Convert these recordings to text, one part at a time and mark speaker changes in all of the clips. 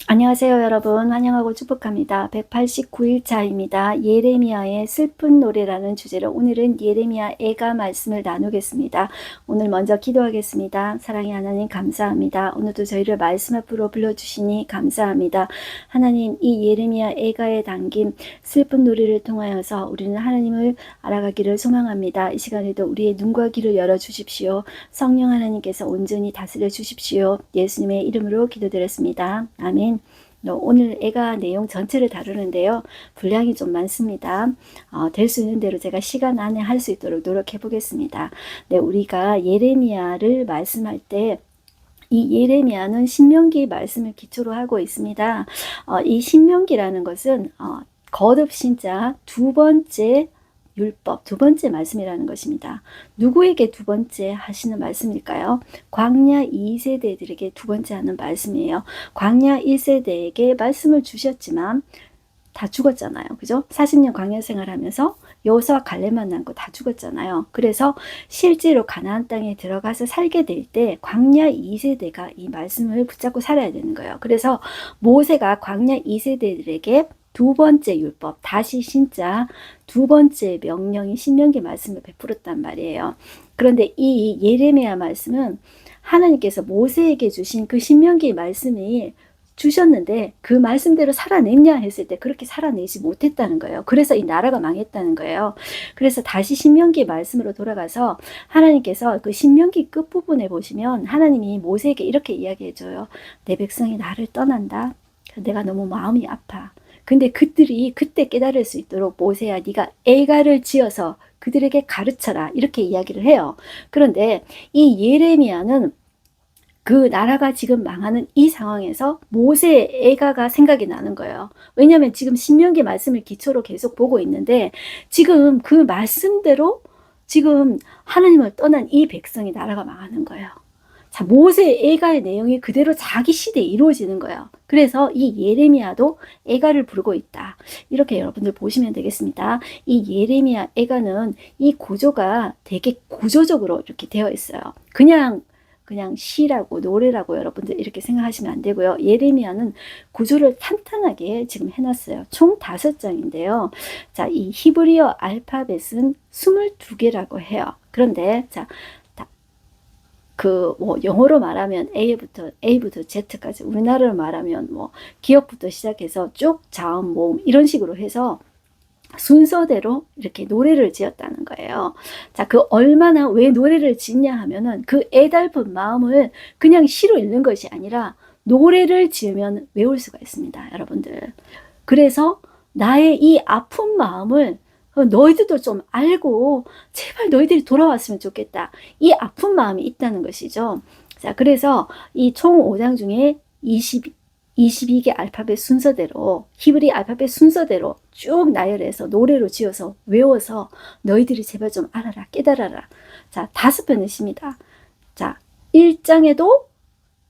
Speaker 1: 안녕하세요, 여러분. 환영하고 축복합니다. 189일차입니다. 예레미야의 슬픈 노래라는 주제로 오늘은 예레미야 애가 말씀을 나누겠습니다. 오늘 먼저 기도하겠습니다. 사랑의 하나님 감사합니다. 오늘도 저희를 말씀 앞으로 불러주시니 감사합니다. 하나님, 이 예레미야 애가에 담긴 슬픈 노래를 통하여서 우리는 하나님을 알아가기를 소망합니다. 이 시간에도 우리의 눈과 귀를 열어주십시오. 성령 하나님께서 온전히 다스려 주십시오. 예수님의 이름으로 기도드렸습니다. 아멘. 오늘 애가 내용 전체를 다루는데요. 분량이 좀 많습니다. 될 수 있는 대로 제가 시간 안에 할 수 있도록 노력해 보겠습니다. 네, 우리가 예레미야를 말씀할 때 이 예레미야는 신명기 말씀을 기초로 하고 있습니다. 이 신명기라는 것은 거듭 신자 두 번째 율법, 두 번째 말씀이라는 것입니다. 누구에게 두 번째 하시는 말씀일까요? 광야 2세대들에게 두 번째 하는 말씀이에요. 광야 1세대에게 말씀을 주셨지만 다 죽었잖아요. 그죠? 40년 광야 생활하면서 여호수아와 갈렙만 남고 다 죽었잖아요. 그래서 실제로 가나안 땅에 들어가서 살게 될 때 광야 2세대가 이 말씀을 붙잡고 살아야 되는 거예요. 그래서 모세가 광야 2세대들에게 두 번째 율법, 다시 신자 두 번째 명령이 신명기 말씀을 베풀었단 말이에요. 그런데 이 예레미야 말씀은 하나님께서 모세에게 주신 그 신명기 말씀이 주셨는데 그 말씀대로 살아냈냐 했을 때 그렇게 살아내지 못했다는 거예요. 그래서 이 나라가 망했다는 거예요. 그래서 다시 신명기 말씀으로 돌아가서 하나님께서 그 신명기 끝부분에 보시면 하나님이 모세에게 이렇게 이야기해줘요. 내 백성이 나를 떠난다. 내가 너무 마음이 아파. 근데 그들이 그때 깨달을 수 있도록 모세야 네가 애가를 지어서 그들에게 가르쳐라 이렇게 이야기를 해요. 그런데 이 예레미야는 그 나라가 지금 망하는 이 상황에서 모세의 애가가 생각이 나는 거예요. 왜냐하면 지금 신명기 말씀을 기초로 계속 보고 있는데 지금 그 말씀대로 지금 하나님을 떠난 이 백성이 나라가 망하는 거예요. 자, 모세의 애가의 내용이 그대로 자기 시대에 이루어지는 거예요. 그래서 이 예레미야도 애가를 부르고 있다. 이렇게 여러분들 보시면 되겠습니다. 이 예레미야 애가는 이 구조가 되게 구조적으로 이렇게 되어 있어요. 그냥 시라고 노래라고 여러분들 이렇게 생각하시면 안 되고요. 예레미야는 구조를 탄탄하게 지금 해놨어요. 총 5장인데요. 자, 이 히브리어 알파벳은 22개라고 해요. 그런데 자, 영어로 말하면 A부터 Z까지, 우리나라로 말하면 기억부터 시작해서 쭉 자음 모음 이런 식으로 해서 순서대로 이렇게 노래를 지었다는 거예요. 자, 얼마나 왜 노래를 짓냐 하면은 그 애달픈 마음을 그냥 시로 읽는 것이 아니라 노래를 지으면 외울 수가 있습니다, 여러분들. 그래서 나의 이 아픈 마음을 너희들도 좀 알고 제발 너희들이 돌아왔으면 좋겠다. 이 아픈 마음이 있다는 것이죠. 자, 그래서 이 총 5장 중에 22개 알파벳 순서대로, 히브리 알파벳 순서대로 쭉 나열해서 노래로 지어서 외워서 너희들이 제발 좀 알아라, 깨달아라. 자, 5편의 시입니다. 자, 1장에도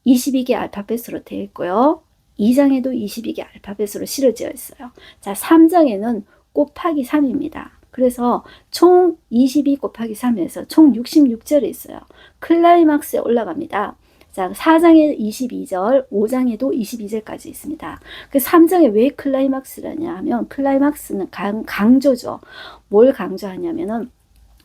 Speaker 1: 22개 알파벳으로 되어 있고요. 2장에도 22개 알파벳으로 실어져 있어요. 자, 3장에는 곱하기 3입니다. 그래서 총 22 곱하기 3에서 총 66절이 있어요. 클라이막스에 올라갑니다. 자, 4장에 22절, 5장에도 22절까지 있습니다. 그 3장에 왜 클라이막스라냐 하면 클라이막스는 강조죠. 뭘 강조하냐면은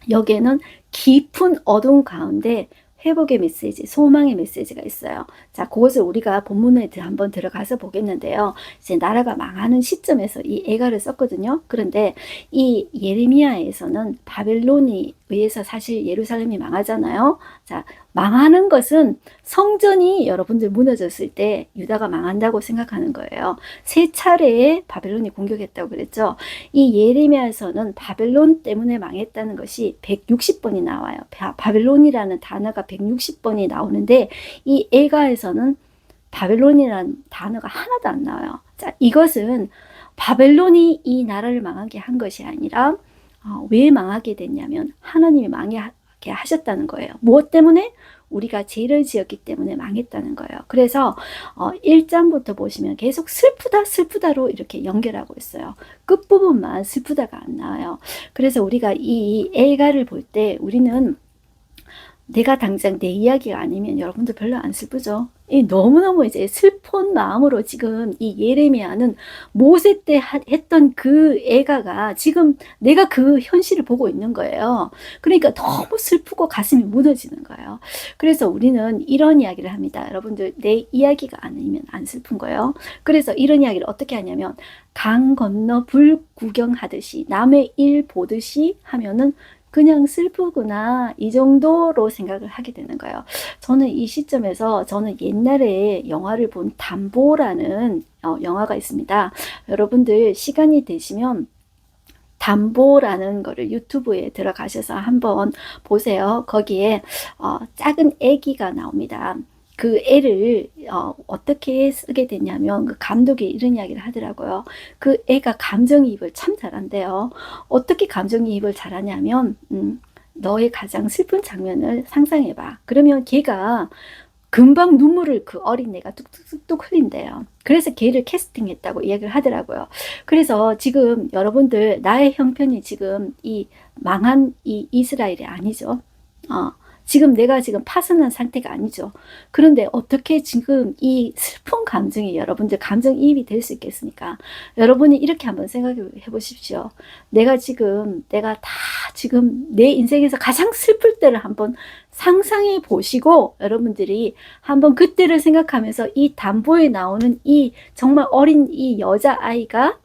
Speaker 1: 여기에는 깊은 어둠 가운데 회복의 메시지, 소망의 메시지가 있어요. 자, 그것을 우리가 본문에 한번 들어가서 보겠는데요. 이제 나라가 망하는 시점에서 이 애가를 썼거든요. 그런데 이 예레미야에서는 바벨론이 의해서 사실 예루살렘이 망하잖아요. 자, 망하는 것은 성전이 여러분들 무너졌을 때 유다가 망한다고 생각하는 거예요. 3차례에 바벨론이 공격했다고 그랬죠. 이 예레미야에서는 바벨론 때문에 망했다는 것이 160번이 나와요. 바벨론이라는 단어가 160번이 나오는데 이 애가에서는 바벨론이라는 단어가 하나도 안 나와요. 자, 이것은 바벨론이 이 나라를 망하게 한 것이 아니라 왜 망하게 됐냐면 하나님이 망하게 하셨다는 거예요. 무엇 때문에? 우리가 죄를 지었기 때문에 망했다는 거예요. 그래서 1장부터 보시면 계속 슬프다로 이렇게 연결하고 있어요. 끝부분만 슬프다가 안 나와요. 그래서 우리가 이 애가를 볼 때 우리는 내가 당장 내 이야기가 아니면 여러분들 별로 안 슬프죠. 이 너무너무 이제 슬픈 마음으로 지금 이 예레미야는 모세 때 했던 그 애가가 지금 내가 그 현실을 보고 있는 거예요. 그러니까 너무 슬프고 가슴이 무너지는 거예요. 그래서 우리는 이런 이야기를 합니다. 여러분들, 내 이야기가 아니면 안 슬픈 거예요. 그래서 이런 이야기를 어떻게 하냐면, 강 건너 불 구경하듯이 남의 일 보듯이 하면은 그냥 슬프구나, 이 정도로 생각을 하게 되는 거예요. 저는 이 시점에서 저는 옛날에 영화를 본 담보라는 영화가 있습니다. 여러분들 시간이 되시면 담보라는 거를 유튜브에 들어가셔서 한번 보세요. 거기에 작은 애기가 나옵니다. 그 애를 어떻게 쓰게 됐냐면, 그 감독이 이런 이야기를 하더라고요. 그 애가 감정이입을 참 잘한대요. 어떻게 감정이입을 잘하냐면, 너의 가장 슬픈 장면을 상상해봐. 그러면 걔가 금방 눈물을 그 어린애가 뚝뚝뚝뚝 흘린대요. 그래서 걔를 캐스팅했다고 이야기를 하더라고요. 그래서 지금 여러분들, 나의 형편이 지금 이 망한 이 이스라엘이 아니죠. 지금 내가 지금 파산한 상태가 아니죠. 그런데 어떻게 지금 이 슬픈 감정이 여러분들 감정이입이 될 수 있겠습니까? 여러분이 이렇게 한번 생각해 보십시오. 내가 다 지금 내 인생에서 가장 슬플 때를 한번 상상해 보시고, 여러분들이 한번 그때를 생각하면서 이 담보에 나오는 이 정말 어린 이 여자아이가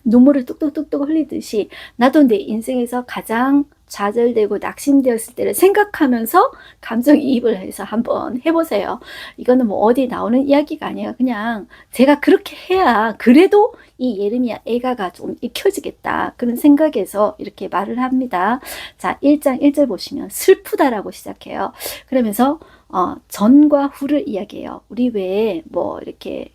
Speaker 1: 눈물을 뚝뚝뚝뚝 흘리듯이 나도 내 인생에서 가장 좌절되고 낙심되었을 때를 생각하면서 감정이입을 해서 한번 해보세요. 이거는 뭐 어디 나오는 이야기가 아니라 그냥 제가 그렇게 해야 그래도 이 예레미야 애가가 좀 익혀지겠다, 그런 생각에서 이렇게 말을 합니다. 자, 1장 1절 보시면 슬프다라고 시작해요. 그러면서 전과 후를 이야기해요. 우리 왜 뭐 이렇게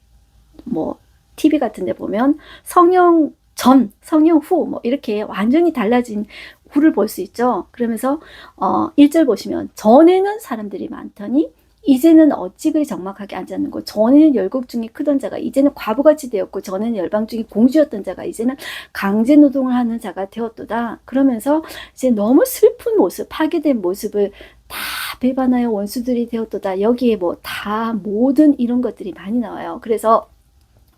Speaker 1: 뭐 TV 같은 데 보면 성령 전, 성령 후, 뭐 이렇게 완전히 달라진 후를 볼 수 있죠. 그러면서 1절 보시면, 전에는 사람들이 많더니 이제는 어찌 그리 적막하게 앉았는고, 전에는 열국 중에 크던 자가 이제는 과부같이 되었고, 전에는 열방 중에 공주였던 자가 이제는 강제 노동을 하는 자가 되었도다. 그러면서 이제 너무 슬픈 모습, 파괴된 모습을 다 배반하여 원수들이 되었도다. 여기에 뭐 다 모든 이런 것들이 많이 나와요. 그래서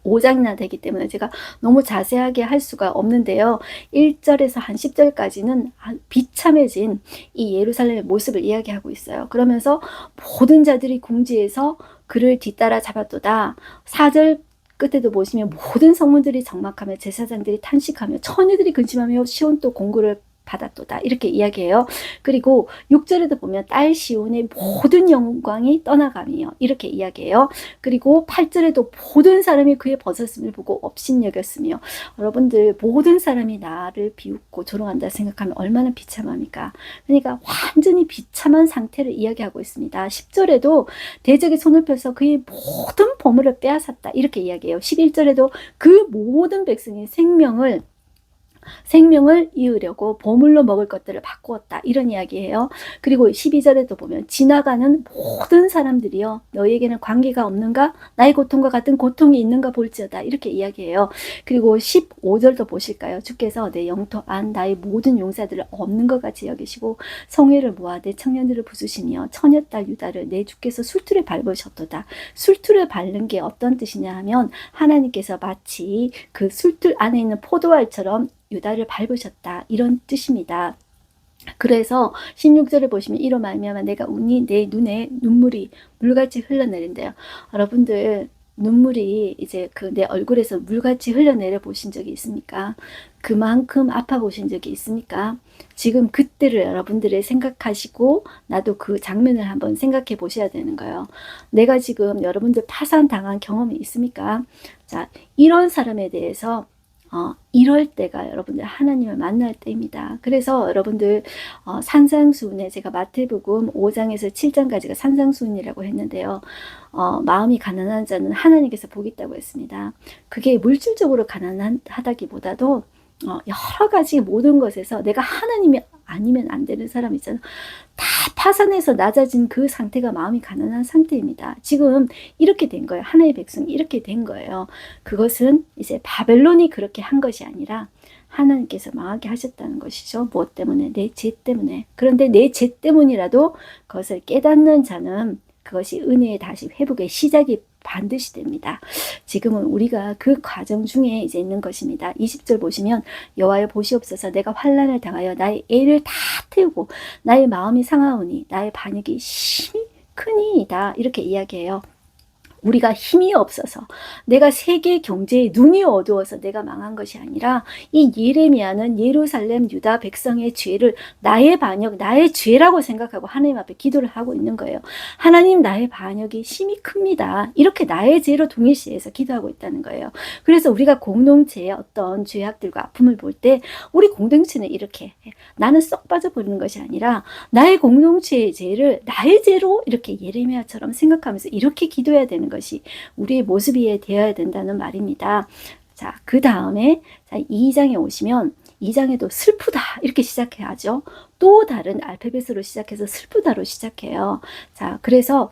Speaker 1: 5장이나 되기 때문에 제가 너무 자세하게 할 수가 없는데요. 1절에서 한 10절까지는 비참해진 이 예루살렘의 모습을 이야기하고 있어요. 그러면서 모든 자들이 궁지에서 그를 뒤따라 잡았도다. 4절 끝에도 보시면 모든 성문들이 적막하며 제사장들이 탄식하며 처녀들이 근심하며 시온도 공고를 받았도다, 이렇게 이야기해요. 그리고 6절에도 보면 딸 시온의 모든 영광이 떠나가며, 이렇게 이야기해요. 그리고 8절에도 모든 사람이 그의 벗었음을 보고 업신여겼으며, 여러분들 모든 사람이 나를 비웃고 조롱한다 생각하면 얼마나 비참합니까? 그러니까 완전히 비참한 상태를 이야기하고 있습니다. 10절에도 대적의 손을 펴서 그의 모든 보물을 빼앗았다, 이렇게 이야기해요. 11절에도 그 모든 백성이 생명을 이으려고 보물로 먹을 것들을 바꾸었다, 이런 이야기예요. 그리고 12절에도 보면 지나가는 모든 사람들이여 너희에게는 관계가 없는가? 나의 고통과 같은 고통이 있는가 볼지어다, 이렇게 이야기해요. 그리고 15절도 보실까요? 주께서 내 영토 안 나의 모든 용사들을 없는 것 같이 여기시고 성회를 모아 내 청년들을 부수시며 처녀딸 유다를 내 주께서 술틀에 밟으셨도다. 술틀에 밟는 게 어떤 뜻이냐 하면, 하나님께서 마치 그 술틀 안에 있는 포도알처럼 유다를 밟으셨다, 이런 뜻입니다. 그래서 16절을 보시면, 이로 말미암아 내가 우니 내 눈에 눈물이 물같이 흘러내린대요. 여러분들, 눈물이 이제 그 내 얼굴에서 물같이 흘러내려 보신 적이 있습니까? 그만큼 아파 보신 적이 있습니까? 지금 그때를 여러분들이 생각하시고 나도 그 장면을 한번 생각해 보셔야 되는 거예요. 내가 지금 여러분들 파산당한 경험이 있습니까? 자, 이런 사람에 대해서 이럴 때가 여러분들 하나님을 만날 때입니다. 그래서 여러분들 산상수훈에, 제가 마태복음 5장에서 7장까지가 산상수훈이라고 했는데요. 마음이 가난한 자는 하나님께서 복이 있다고 했습니다. 그게 물질적으로 가난하다기보다도 여러 가지 모든 것에서 내가 하나님이 아니면 안 되는 사람 있잖아요. 다 파산해서 낮아진 그 상태가 마음이 가난한 상태입니다. 지금 이렇게 된 거예요. 하나님의 백성이 이렇게 된 거예요. 그것은 이제 바벨론이 그렇게 한 것이 아니라 하나님께서 망하게 하셨다는 것이죠. 무엇 때문에? 내 죄 때문에. 그런데 내 죄 때문이라도 그것을 깨닫는 자는 그것이 은혜의 다시 회복의 시작이 반드시 됩니다. 지금은 우리가 그 과정 중에 이제 있는 것입니다. 20절 보시면 여호와여 보시옵소서 내가 환난을 당하여 나의 애를 다 태우고 나의 마음이 상하오니 나의 반역이 심히 크니이다. 이렇게 이야기해요. 우리가 힘이 없어서 내가 세계 경제에 눈이 어두워서 내가 망한 것이 아니라 이 예레미야는 예루살렘 유다 백성의 죄를 나의 반역, 나의 죄라고 생각하고 하나님 앞에 기도를 하고 있는 거예요. 하나님 나의 반역이 심히 큽니다. 이렇게 나의 죄로 동일시해서 기도하고 있다는 거예요. 그래서 우리가 공동체의 어떤 죄악들과 아픔을 볼 때 우리 공동체는 이렇게 나는 쏙 빠져버리는 것이 아니라 나의 공동체의 죄를 나의 죄로 이렇게 예레미야처럼 생각하면서 이렇게 기도해야 되는 것이 우리의 모습이 되어야 된다는 말입니다. 자, 그 다음에 2장에 오시면 2장에도 슬프다 이렇게 시작해야죠. 또 다른 알파벳으로 시작해서 슬프다로 시작해요. 자, 그래서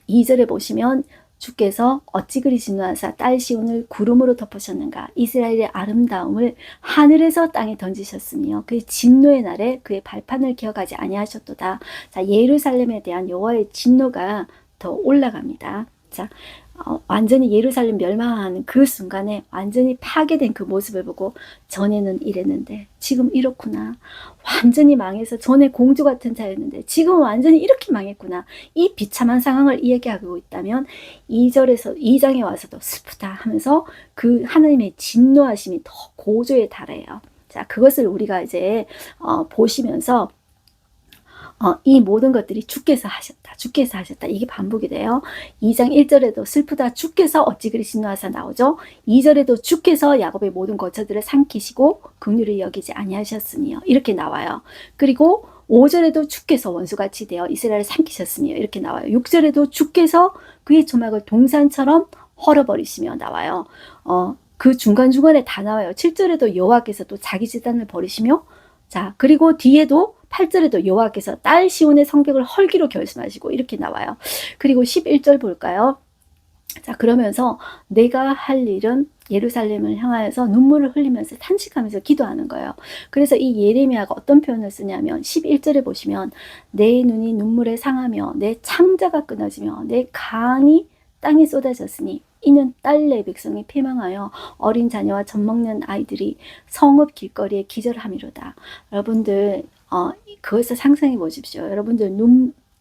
Speaker 1: 2절에 보시면 주께서 어찌 그리 진노하사 딸 시온을 구름으로 덮으셨는가. 이스라엘의 아름다움을 하늘에서 땅에 던지셨으며 그의 진노의 날에 그의 발판을 기억하지 아니하셨도다. 자, 예루살렘에 대한 여호와의 진노가 더 올라갑니다. 자, 완전히 예루살렘 멸망하는 그 순간에 완전히 파괴된 그 모습을 보고 전에는 이랬는데 지금 이렇구나. 완전히 망해서 전에 공주 같은 자였는데 지금 완전히 이렇게 망했구나. 이 비참한 상황을 이야기하고 있다면 2장에 와서도 슬프다 하면서 그 하나님의 진노하심이 더 고조에 달해요. 자, 그것을 우리가 이제 보시면서 이 모든 것들이 주께서 하셨다. 주께서 하셨다. 이게 반복이 돼요. 2장 1절에도 슬프다. 주께서 어찌 그리 진노하사 나오죠. 2절에도 주께서 야곱의 모든 거처들을 삼키시고 긍휼히 여기지 아니하셨으며 이렇게 나와요. 그리고 5절에도 주께서 원수같이 되어 이스라엘을 삼키셨으며 이렇게 나와요. 6절에도 주께서 그의 조막을 동산처럼 헐어버리시며 나와요. 그 중간중간에 다 나와요. 7절에도 여호와께서 또 자기 제단을 버리시며 자, 그리고 뒤에도 8절에도 여호와께서 딸 시온의 성벽을 헐기로 결심하시고 이렇게 나와요. 그리고 11절 볼까요? 자, 그러면서 내가 할 일은 예루살렘을 향하여서 눈물을 흘리면서 탄식하면서 기도하는 거예요. 그래서 이 예레미야가 어떤 표현을 쓰냐면 11절에 보시면 내 눈이 눈물에 상하며 내 창자가 끊어지며 내 간이 땅에 쏟아졌으니 이는 딸내 백성이 패망하여 어린 자녀와 젖먹는 아이들이 성읍 길거리에 기절함이로다. 여러분들 그것을 상상해 보십시오. 여러분들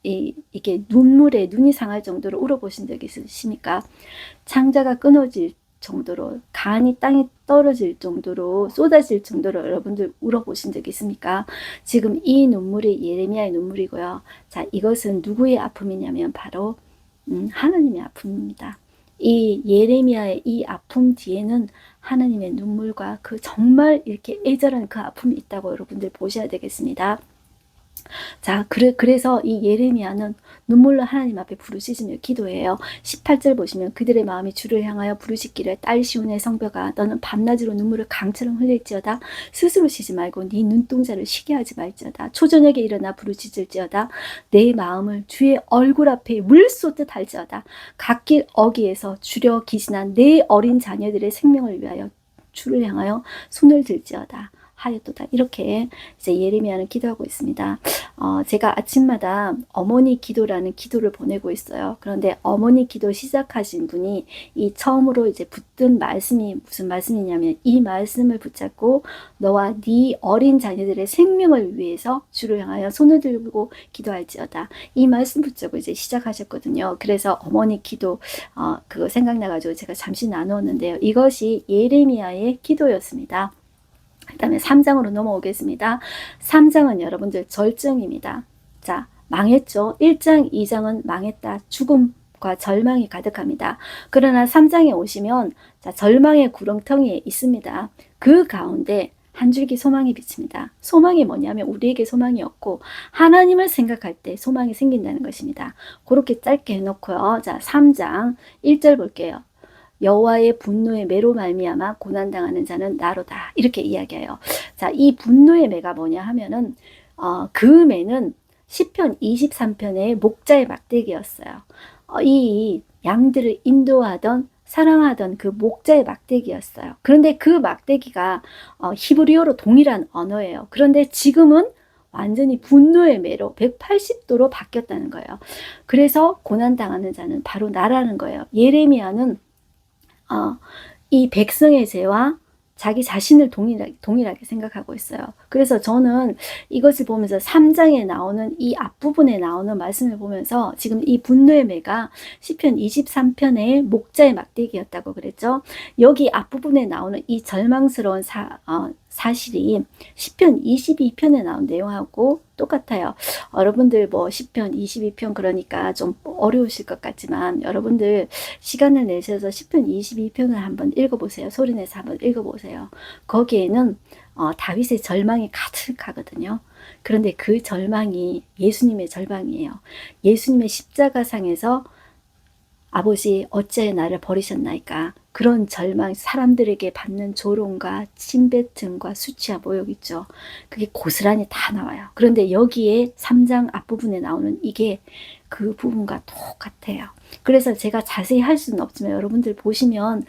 Speaker 1: 이게 눈물에 눈이 상할 정도로 울어보신 적 있으십니까? 창자가 끊어질 정도로 간이 땅에 떨어질 정도로 쏟아질 정도로 여러분들 울어보신 적 있습니까? 지금 이 눈물이 예레미야의 눈물이고요. 자, 이것은 누구의 아픔이냐면 바로 하나님의 아픔입니다. 이 예레미야의 이 아픔 뒤에는 하나님의 눈물과 그 정말 이렇게 애절한 그 아픔이 있다고 여러분들 보셔야 되겠습니다. 자, 그래서 이 예레미야는 눈물로 하나님 앞에 부르짖으며 기도해요. 18절 보시면 그들의 마음이 주를 향하여 부르짖기를 딸 시온의 성벽아 너는 밤낮으로 눈물을 강처럼 흘릴지어다 스스로 쉬지 말고 네 눈동자를 쉬게 하지 말지어다 초저녁에 일어나 부르짖을지어다 내 마음을 주의 얼굴 앞에 물 쏟듯 할지어다 갓길 어귀에서 주려 기신한 내 어린 자녀들의 생명을 위하여 주를 향하여 손을 들지어다 하였도다. 이렇게 이제 예레미야는 기도하고 있습니다. 제가 아침마다 어머니 기도라는 기도를 보내고 있어요. 그런데 어머니 기도 시작하신 분이 이 처음으로 이제 붙든 말씀이 무슨 말씀이냐면 이 말씀을 붙잡고 너와 네 어린 자녀들의 생명을 위해서 주를 향하여 손을 들고 기도할지어다. 이 말씀 붙잡고 이제 시작하셨거든요. 그래서 어머니 기도 그거 생각나가지고 제가 잠시 나누었는데요. 이것이 예레미야의 기도였습니다. 그 다음에 3장으로 넘어오겠습니다. 3장은 여러분들 절정입니다. 자, 망했죠. 1장, 2장은 망했다. 죽음과 절망이 가득합니다. 그러나 3장에 오시면 자, 절망의 구렁텅이에 있습니다. 그 가운데 한 줄기 소망이 비칩니다. 소망이 뭐냐면 우리에게 소망이 없고 하나님을 생각할 때 소망이 생긴다는 것입니다. 그렇게 짧게 해놓고요. 자, 3장 1절 볼게요. 여호와의 분노의 매로 말미암아 고난당하는 자는 나로다. 이렇게 이야기해요. 자, 이 분노의 매가 뭐냐 하면은 그 매는 시편 23편의 목자의 막대기였어요. 이 양들을 인도하던 사랑하던 그 목자의 막대기였어요. 그런데 그 막대기가 히브리어로 동일한 언어예요. 그런데 지금은 완전히 분노의 매로 180도로 바뀌었다는 거예요. 그래서 고난당하는 자는 바로 나라는 거예요. 예레미야는 이 백성의 죄와 자기 자신을 동일하게 생각하고 있어요. 그래서 저는 이것을 보면서 3장에 나오는 이 앞부분에 나오는 말씀을 보면서 지금 이 분노의 매가 시편 23편의 목자의 막대기였다고 그랬죠. 여기 앞부분에 나오는 이 절망스러운 사실이 시편 22편에 나온 내용하고 똑같아요. 여러분들 뭐 시편 22편 그러니까 좀 어려우실 것 같지만 여러분들 시간을 내셔서 시편 22편을 한번 읽어보세요. 소리내서 한번 읽어보세요. 거기에는 다윗의 절망이 가득하거든요. 그런데 그 절망이 예수님의 절망이에요. 예수님의 십자가상에서 아버지 어찌하여 나를 버리셨나이까, 그런 절망, 사람들에게 받는 조롱과 침뱉음과 수치와 모욕 있죠. 그게 고스란히 다 나와요. 그런데 여기에 3장 앞부분에 나오는 이게 그 부분과 똑같아요. 그래서 제가 자세히 할 수는 없지만 여러분들 보시면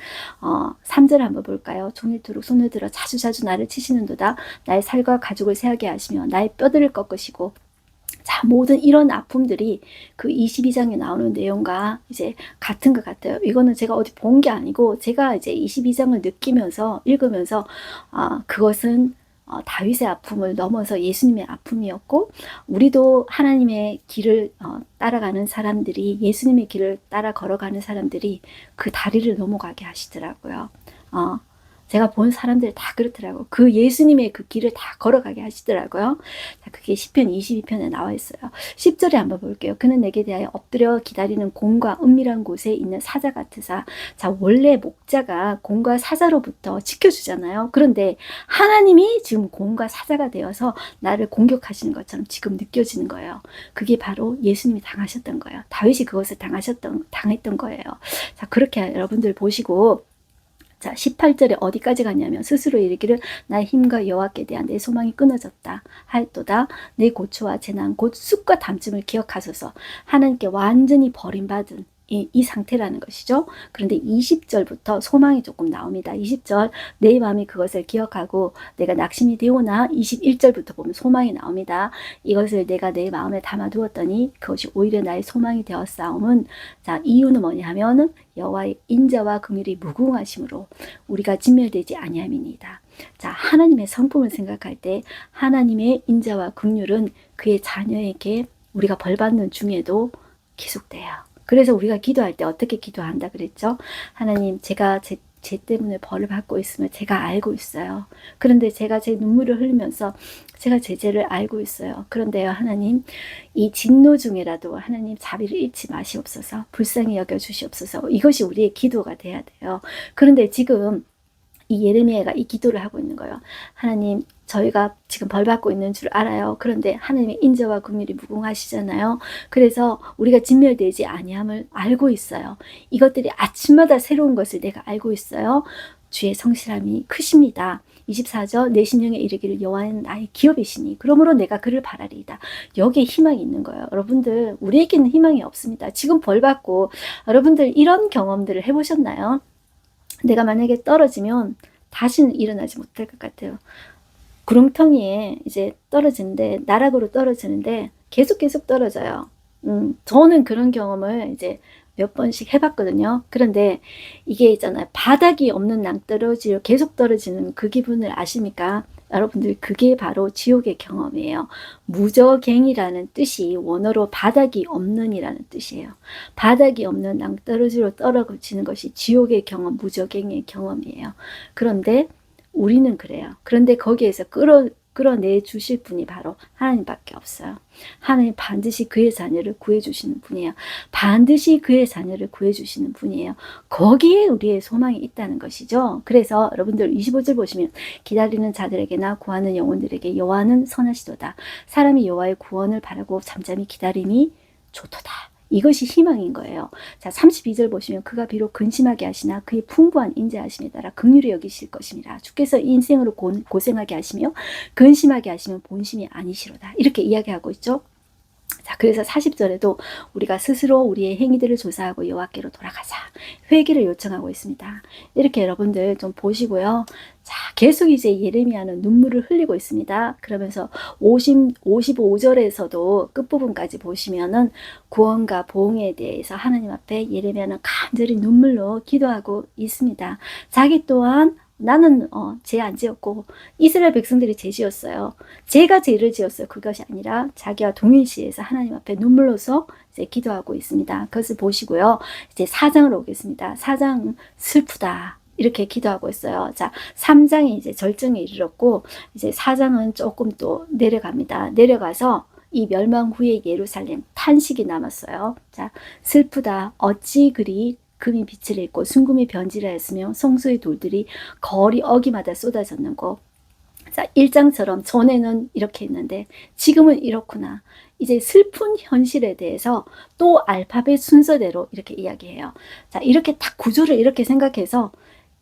Speaker 1: 3절 한번 볼까요? 종일토록 손을 들어 자주자주 나를 치시는도다. 나의 살과 가죽을 세하게 하시며 나의 뼈들을 꺾으시고. 자, 모든 이런 아픔들이 그 22장에 나오는 내용과 이제 같은 것 같아요. 이거는 제가 어디 본 게 아니고 제가 이제 22장을 느끼면서 읽으면서 그것은 다윗의 아픔을 넘어서 예수님의 아픔이었고, 우리도 하나님의 길을 따라가는 사람들이, 예수님의 길을 따라 걸어가는 사람들이 그 다리를 넘어가게 하시더라고요. 제가 본 사람들 다 그렇더라고요. 그 예수님의 그 길을 다 걸어가게 하시더라고요. 자, 그게 시편 22편에 나와 있어요. 10절에 한번 볼게요. 그는 내게 대하여 엎드려 기다리는 곰과 은밀한 곳에 있는 사자 같으사. 자, 원래 목자가 곰과 사자로부터 지켜주잖아요. 그런데 하나님이 지금 곰과 사자가 되어서 나를 공격하시는 것처럼 지금 느껴지는 거예요. 그게 바로 예수님이 당하셨던 거예요. 다윗이 그것을 당했던 거예요. 자, 그렇게 여러분들 보시고, 자, 18절에 어디까지 갔냐면 스스로 이르기를 나의 힘과 여호와께 대한 내 소망이 끊어졌다 하였도다. 내 고초와 재난 곧 쑥과 담쯤을 기억하소서. 하나님께 완전히 버림받은 이 상태라는 것이죠. 그런데 20절부터 소망이 조금 나옵니다. 20절 내 마음이 그것을 기억하고 내가 낙심이 되오나, 21절부터 보면 소망이 나옵니다. 이것을 내가 내 마음에 담아두었더니 그것이 오히려 나의 소망이 되었사옴은, 자, 이유는 뭐냐 하면은 여호와의 인자와 긍휼이 무궁하심으로 우리가 진멸되지 아니함이니이다. 자, 하나님의 성품을 생각할 때 하나님의 인자와 긍휼은 그의 자녀에게 우리가 벌받는 중에도 계속돼요. 그래서 우리가 기도할 때 어떻게 기도한다 그랬죠? 하나님, 제가 제 때문에 벌을 받고 있으면 제가 알고 있어요. 그런데 제가 제 눈물을 흘리면서 제가 제 죄를 알고 있어요. 그런데요, 하나님, 이 진노 중에라도 하나님 자비를 잊지 마시옵소서. 불쌍히 여겨주시옵소서. 이것이 우리의 기도가 돼야 돼요. 그런데 지금 이 예레미야가 이 기도를 하고 있는 거예요. 하나님, 저희가 지금 벌 받고 있는 줄 알아요. 그런데 하나님의 인자와 긍휼이 무궁하시잖아요. 그래서 우리가 진멸되지 아니함을 알고 있어요. 이것들이 아침마다 새로운 것을 내가 알고 있어요. 주의 성실함이 크십니다. 24절 내 심령에 이르기를 여호와는 나의 기업이시니 그러므로 내가 그를 바라리이다. 여기에 희망이 있는 거예요. 여러분들, 우리에게는 희망이 없습니다. 지금 벌 받고 여러분들 이런 경험들을 해보셨나요? 내가 만약에 떨어지면 다시는 일어나지 못할 것 같아요. 구렁텅이에 이제 떨어지는데, 나락으로 떨어지는데 계속 떨어져요. 저는 그런 경험을 이제 몇 번씩 해봤거든요. 그런데 이게 있잖아요. 바닥이 없는 낭떠러지로 계속 떨어지는 그 기분을 아십니까? 여러분들, 그게 바로 지옥의 경험이에요. 무저갱이라는 뜻이 원어로 바닥이 없는이라는 뜻이에요. 바닥이 없는 낭떠러지로 떨어지는 것이 지옥의 경험, 무저갱의 경험이에요. 그런데 우리는 그래요. 그런데 거기에서 끌어내 주실 분이 바로 하나님밖에 없어요. 하나님 반드시 그의 자녀를 구해주시는 분이에요. 반드시 그의 자녀를 구해주시는 분이에요. 거기에 우리의 소망이 있다는 것이죠. 그래서 여러분들 25절 보시면 기다리는 자들에게나 구하는 영혼들에게 여호와는 선하시도다. 사람이 여호와의 구원을 바라고 잠잠히 기다림이 좋도다. 이것이 희망인 거예요. 자, 32절 보시면 그가 비록 근심하게 하시나 그의 풍부한 인자하심에 따라 긍휼히 여기실 것임이라. 주께서 인생으로 고생하게 하시며 근심하게 하시면 본심이 아니시로다. 이렇게 이야기하고 있죠. 자, 그래서 40절에도 우리가 스스로 우리의 행위들을 조사하고 여호와께로 돌아가자. 회개를 요청하고 있습니다. 이렇게 여러분들 좀 보시고요. 자, 계속 이제 예레미야는 눈물을 흘리고 있습니다. 그러면서 55절에서도 끝부분까지 보시면은 구원과 보응에 대해서 하나님 앞에 예레미야는 간절히 눈물로 기도하고 있습니다. 자기 또한 나는 죄 안 지었고 이스라엘 백성들이 죄 지었어요. 제가 죄를 지었어요. 그것이 아니라 자기와 동일시해서 하나님 앞에 눈물로서 이제 기도하고 있습니다. 그것을 보시고요. 이제 4장으로 오겠습니다. 4장 슬프다. 이렇게 기도하고 있어요. 자, 3장이 이제 절정에 이르렀고 이제 4장은 조금 또 내려갑니다. 내려가서 이 멸망 후에 예루살렘 탄식이 남았어요. 자, 슬프다. 어찌 그리 금이 빛을 잃고 순금이 변질하였으며 성소의 돌들이 거리 어기마다 쏟아졌는고. 자, 1장처럼 전에는 이렇게 했는데 지금은 이렇구나. 이제 슬픈 현실에 대해서 또 알파벳 순서대로 이렇게 이야기해요. 자, 이렇게 딱 구조를 이렇게 생각해서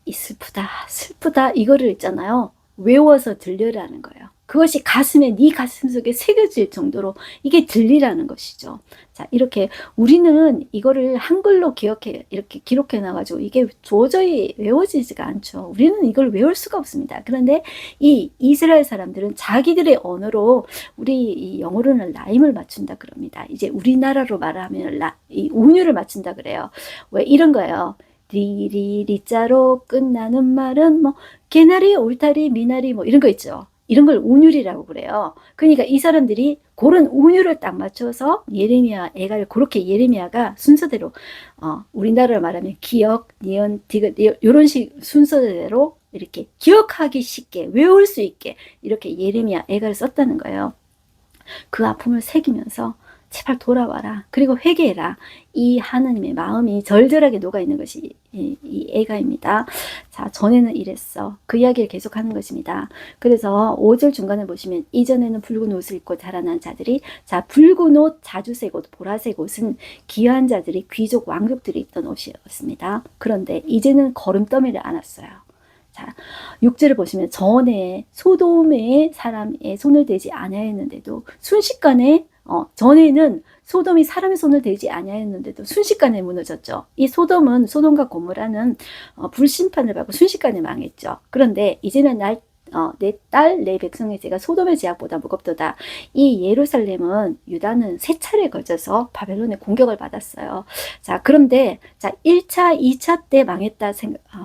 Speaker 1: 이 슬프다 이거를 있잖아요. 외워서 들려라는 거예요. 그것이 가슴에 네 가슴 속에 새겨질 정도로 이게 들리라는 것이죠. 자, 이렇게 우리는 이거를 한글로 이렇게 기록해 놔가지고 이게 도저히 외워지지가 않죠. 우리는 이걸 외울 수가 없습니다. 그런데 이 이스라엘 사람들은 자기들의 언어로 우리 이 영어로는 라임을 맞춘다 그럽니다. 이제 우리나라로 말하면 이 운율을 맞춘다 그래요. 왜 이런 거예요. 리자로 끝나는 말은 뭐 개나리, 울타리, 미나리 뭐 이런 거 있죠. 이런 걸 운율이라고 그래요. 그러니까 이 사람들이 그런 운율을 딱 맞춰서 예레미야 애가를 그렇게 예레미야가 순서대로 우리나라로 말하면 기역, 니은, 디귿 이런 식 순서대로 이렇게 기억하기 쉽게 외울 수 있게 이렇게 예레미야 애가를 썼다는 거예요. 그 아픔을 새기면서 제발 돌아와라. 그리고 회개해라. 이 하나님의 마음이 절절하게 녹아있는 것이 이 애가입니다. 자, 전에는 이랬어. 그 이야기를 계속하는 것입니다. 그래서 5절 중간에 보시면 이전에는 붉은 옷을 입고 자라난 자들이 자, 붉은 옷, 자주색 옷, 보라색 옷은 귀한 자들이 귀족 왕족들이 입던 옷이었습니다. 그런데 이제는 거름더미를 안았어요. 자, 6절을 보시면 전에 소돔의 사람의 손을 대지 아니하였는데도 순식간에 전에는 소돔이 사람의 손을 대지 아니하였는데도 순식간에 무너졌죠. 이 소돔은 소돔과 고모라는 불심판을 받고 순식간에 망했죠. 그런데 이제는 내 딸, 내 백성의 죄가 소돔의 죄악보다 무겁도다. 이 예루살렘은 유다는 세 차례에 걸쳐서 바벨론의 공격을 받았어요. 자, 그런데 자 1차, 2차 때 망했다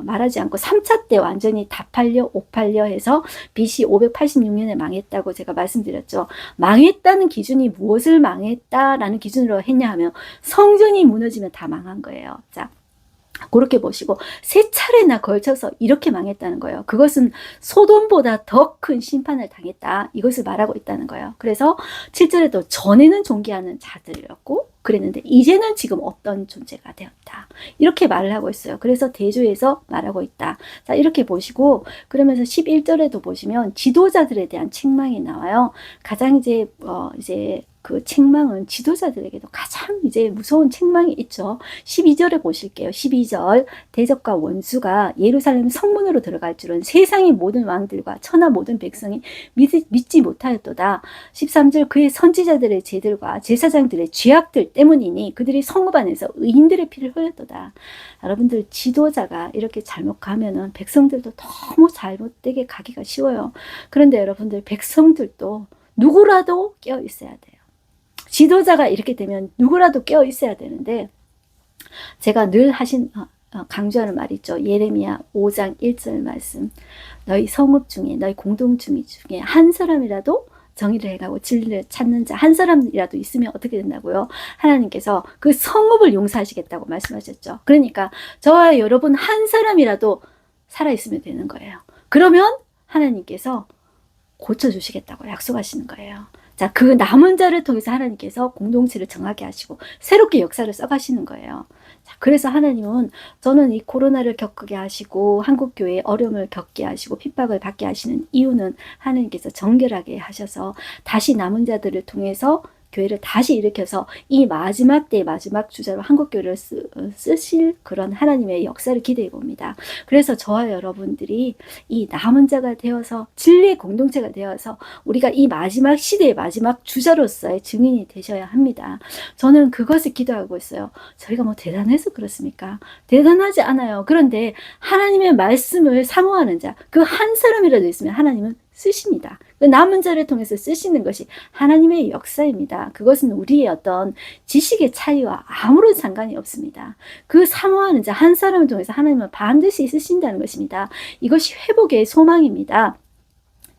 Speaker 1: 말하지 않고 3차 때 완전히 다 팔려, 옷 팔려 해서 BC 586년에 망했다고 제가 말씀드렸죠. 망했다는 기준이 무엇을 망했다라는 기준으로 했냐 하면 성전이 무너지면 다 망한 거예요. 자, 그렇게 보시고 세 차례나 걸쳐서 이렇게 망했다는 거예요. 그것은 소돔보다 더 큰 심판을 당했다. 이것을 말하고 있다는 거예요. 그래서 7절에도 전에는 존귀하는 자들이었고 그랬는데 이제는 지금 어떤 존재가 되었다. 이렇게 말을 하고 있어요. 그래서 대조해서 말하고 있다. 자, 이렇게 보시고 그러면서 11절에도 보시면 지도자들에 대한 책망이 나와요. 가장 이제 그 책망은 지도자들에게도 가장 이제 무서운 책망이 있죠. 12절에 보실게요. 12절 대적과 원수가 예루살렘 성문으로 들어갈 줄은 세상의 모든 왕들과 천하 모든 백성이 믿지 못하였도다. 13절 그의 선지자들의 죄들과 제사장들의 죄악들 때문이니 그들이 성읍 안에서 의인들의 피를 흘렸도다. 여러분들 지도자가 이렇게 잘못 가면은 백성들도 너무 잘못되게 가기가 쉬워요. 그런데 여러분들 백성들도 누구라도 깨어 있어야 돼요. 지도자가 이렇게 되면 누구라도 깨어 있어야 되는데 제가 늘 강조하는 말이 있죠. 예레미야 5장 1절 말씀. 너희 성읍 중에 너희 공동체 중에 한 사람이라도 정의를 해가고 진리를 찾는 자 한 사람이라도 있으면 어떻게 된다고요? 하나님께서 그 성읍을 용서하시겠다고 말씀하셨죠. 그러니까 저와 여러분 한 사람이라도 살아있으면 되는 거예요. 그러면 하나님께서 고쳐주시겠다고 약속하시는 거예요. 자, 그 남은 자를 통해서 하나님께서 공동체를 정하게 하시고 새롭게 역사를 써가시는 거예요. 자, 그래서 하나님은 저는 이 코로나를 겪게 하시고 한국교회에 어려움을 겪게 하시고 핍박을 받게 하시는 이유는 하나님께서 정결하게 하셔서 다시 남은 자들을 통해서 교회를 다시 일으켜서 이 마지막 때 마지막 주자로 한국교회를 쓰실 그런 하나님의 역사를 기대해 봅니다. 그래서 저와 여러분들이 이 남은 자가 되어서 진리의 공동체가 되어서 우리가 이 마지막 시대의 마지막 주자로서의 증인이 되셔야 합니다. 저는 그것을 기도하고 있어요. 저희가 뭐 대단해서 그렇습니까? 대단하지 않아요. 그런데 하나님의 말씀을 사모하는 자, 그 한 사람이라도 있으면 하나님은 쓰십니다. 그 남은 자를 통해서 쓰시는 것이 하나님의 역사입니다. 그것은 우리의 어떤 지식의 차이와 아무런 상관이 없습니다. 그 사모하는 자 한 사람을 통해서 하나님은 반드시 쓰신다는 것입니다. 이것이 회복의 소망입니다.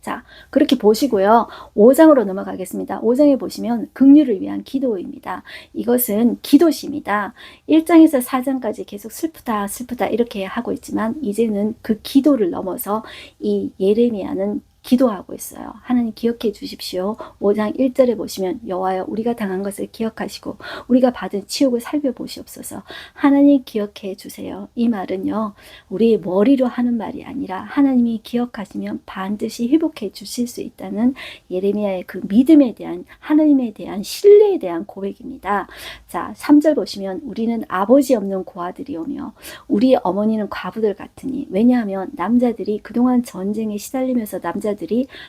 Speaker 1: 자, 그렇게 보시고요. 5장으로 넘어가겠습니다. 5장에 보시면 긍휼을 위한 기도입니다. 이것은 기도시입니다. 1장에서 4장까지 계속 슬프다 슬프다 이렇게 하고 있지만 이제는 그 기도를 넘어서 이 예레미야는 기도하고 있어요. 하나님 기억해 주십시오. 5장 1절에 보시면 여호와여 우리가 당한 것을 기억하시고 우리가 받은 치욕을 살펴보시옵소서. 하나님 기억해 주세요. 이 말은요. 우리 머리로 하는 말이 아니라 하나님이 기억하시면 반드시 회복해 주실 수 있다는 예레미야의 그 믿음에 대한 하나님에 대한 신뢰에 대한 고백입니다. 자, 3절 보시면 우리는 아버지 없는 고아들이오며 우리 어머니는 과부들 같으니 왜냐하면 남자들이 그동안 전쟁에 시달리면서 남자들이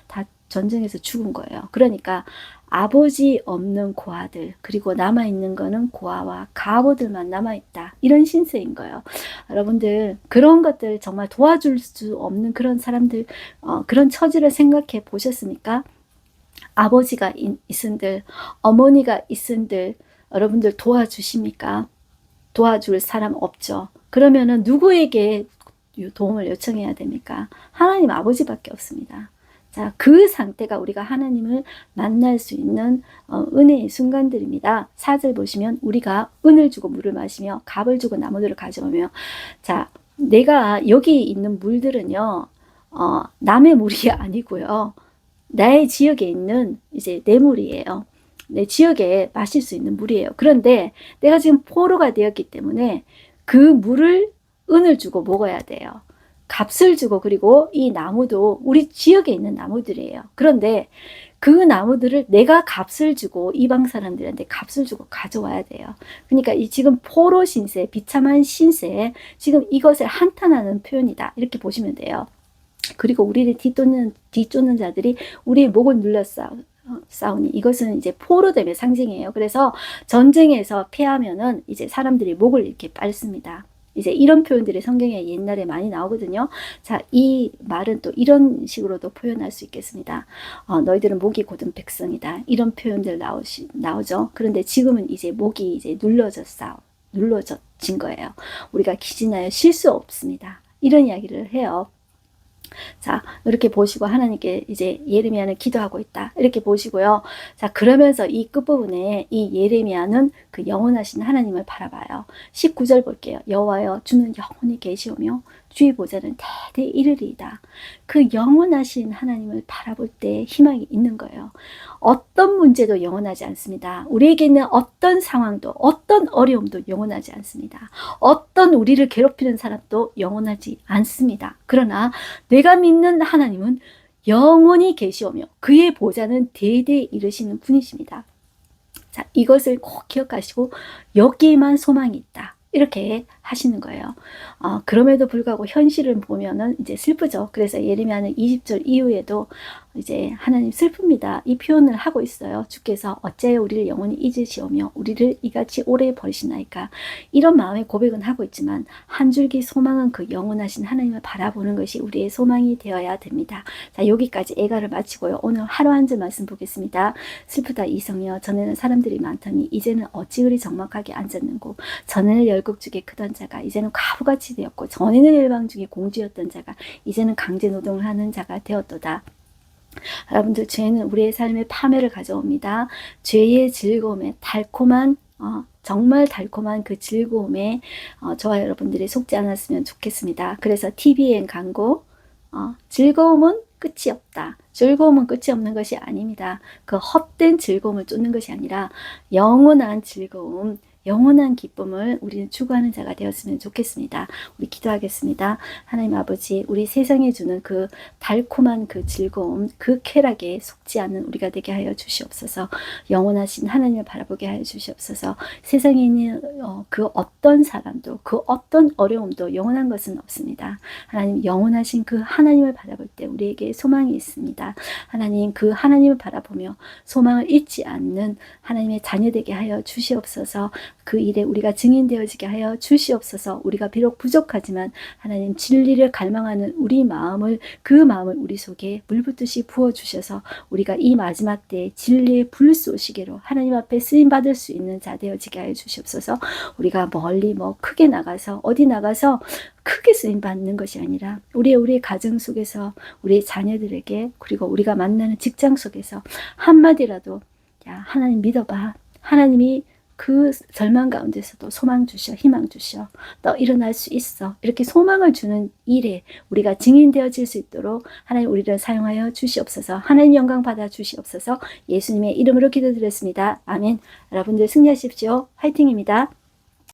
Speaker 1: 다 전쟁에서 죽은 거예요. 그러니까 아버지 없는 고아들 그리고 남아있는 거는 고아와 가부들만 남아있다. 이런 신세인 거예요. 여러분들 그런 것들 정말 도와줄 수 없는 그런 사람들 그런 처지를 생각해 보셨습니까? 아버지가 있은들 어머니가 있은들 여러분들 도와주십니까? 도와줄 사람 없죠. 그러면은 누구에게 도움을 요청해야 됩니까? 하나님 아버지밖에 없습니다. 자, 그 상태가 우리가 하나님을 만날 수 있는 은혜의 순간들입니다. 4절 보시면 우리가 은을 주고 물을 마시며 갑을 주고 나무들을 가져오며 자, 내가 여기 있는 물들은요. 남의 물이 아니고요. 나의 지역에 있는 이제 내 물이에요. 내 지역에 마실 수 있는 물이에요. 그런데 내가 지금 포로가 되었기 때문에 그 물을 은을 주고 먹어야 돼요. 값을 주고 그리고 이 나무도 우리 지역에 있는 나무들이에요. 그런데 그 나무들을 내가 값을 주고 이방 사람들한테 값을 주고 가져와야 돼요. 그러니까 이 지금 포로 신세, 비참한 신세, 지금 이것을 한탄하는 표현이다. 이렇게 보시면 돼요. 그리고 우리를 뒤쫓는 자들이 우리의 목을 눌러 싸우니 이것은 이제 포로됨의 상징이에요. 그래서 전쟁에서 패하면은 이제 사람들이 목을 이렇게 빨습니다. 이제 이런 표현들이 성경에 옛날에 많이 나오거든요. 자, 이 말은 또 이런 식으로도 표현할 수 있겠습니다. 너희들은 목이 곧은 백성이다. 이런 표현들 나오죠. 그런데 지금은 이제 목이 이제 눌러진 거예요. 우리가 기진하여 쉴 수 없습니다. 이런 이야기를 해요. 자, 이렇게 보시고 하나님께 이제 예레미야는 기도하고 있다. 이렇게 보시고요. 자, 그러면서 이 끝부분에 이 예레미야는 그 영원하신 하나님을 바라봐요. 19절 볼게요. 여호와여 주는 영원히 계시오며 주의 보좌는 대대 이르리이다. 그 영원하신 하나님을 바라볼 때 희망이 있는 거예요. 어떤 문제도 영원하지 않습니다. 우리에게 있는 어떤 상황도 어떤 어려움도 영원하지 않습니다. 어떤 우리를 괴롭히는 사람도 영원하지 않습니다. 그러나 내가 믿는 하나님은 영원히 계시오며 그의 보좌는 대대 이르시는 분이십니다. 자, 이것을 꼭 기억하시고 여기에만 소망이 있다. 이렇게 하시는 거예요. 그럼에도 불구하고 현실을 보면은 이제 슬프죠. 그래서 예레미야는 20절 이후에도 이제 하나님 슬픕니다. 이 표현을 하고 있어요. 주께서 어찌하여 우리를 영원히 잊으시오며 우리를 이같이 오래 버리시나이까. 이런 마음의 고백은 하고 있지만 한 줄기 소망은 그 영원하신 하나님을 바라보는 것이 우리의 소망이 되어야 됩니다. 자, 여기까지 애가를 마치고요. 오늘 하루 한 절 말씀 보겠습니다. 슬프다 이성이여 전에는 사람들이 많더니 이제는 어찌 그리 적막하게 앉았는고 전에는 열국 중에 크던 자가 이제는 과부같이 되었고 전에는 일방 중에 공주였던 자가 이제는 강제 노동을 하는 자가 되었도다. 여러분들 죄는 우리의 삶에 파멸을 가져옵니다. 죄의 즐거움에 달콤한 정말 달콤한 그 즐거움에 저와 여러분들이 속지 않았으면 좋겠습니다. 그래서 TVN 광고 즐거움은 끝이 없다. 즐거움은 끝이 없는 것이 아닙니다. 그 헛된 즐거움을 쫓는 것이 아니라 영원한 즐거움 영원한 기쁨을 우리는 추구하는 자가 되었으면 좋겠습니다. 우리 기도하겠습니다. 하나님 아버지, 우리 세상에 주는 그 달콤한 그 즐거움, 그 쾌락에 속지 않는 우리가 되게 하여 주시옵소서. 영원하신 하나님을 바라보게 하여 주시옵소서. 세상에 있는 그 어떤 사람도, 그 어떤 어려움도 영원한 것은 없습니다. 하나님, 영원하신 그 하나님을 바라볼 때 우리에게 소망이 있습니다. 하나님, 그 하나님을 바라보며 소망을 잊지 않는 하나님의 자녀되게 하여 주시옵소서. 그 일에 우리가 증인되어지게 하여 주시옵소서. 우리가 비록 부족하지만 하나님, 진리를 갈망하는 우리 마음을, 그 마음을 우리 속에 물붓듯이 부어주셔서 우리가 이 마지막 때에 진리의 불쏘시개로 하나님 앞에 쓰임받을 수 있는 자 되어지게 하여 주시옵소서. 우리가 멀리 크게 나가서 어디 나가서 크게 쓰임받는 것이 아니라 우리의 가정 속에서 우리의 자녀들에게, 그리고 우리가 만나는 직장 속에서 한마디라도 야, 하나님 믿어봐. 하나님이 그 절망 가운데서도 소망 주셔, 희망 주셔. 너 일어날 수 있어. 이렇게 소망을 주는 일에 우리가 증인되어질 수 있도록 하나님 우리를 사용하여 주시옵소서. 하나님 영광 받아 주시옵소서. 예수님의 이름으로 기도드렸습니다. 아멘. 여러분들 승리하십시오. 화이팅입니다.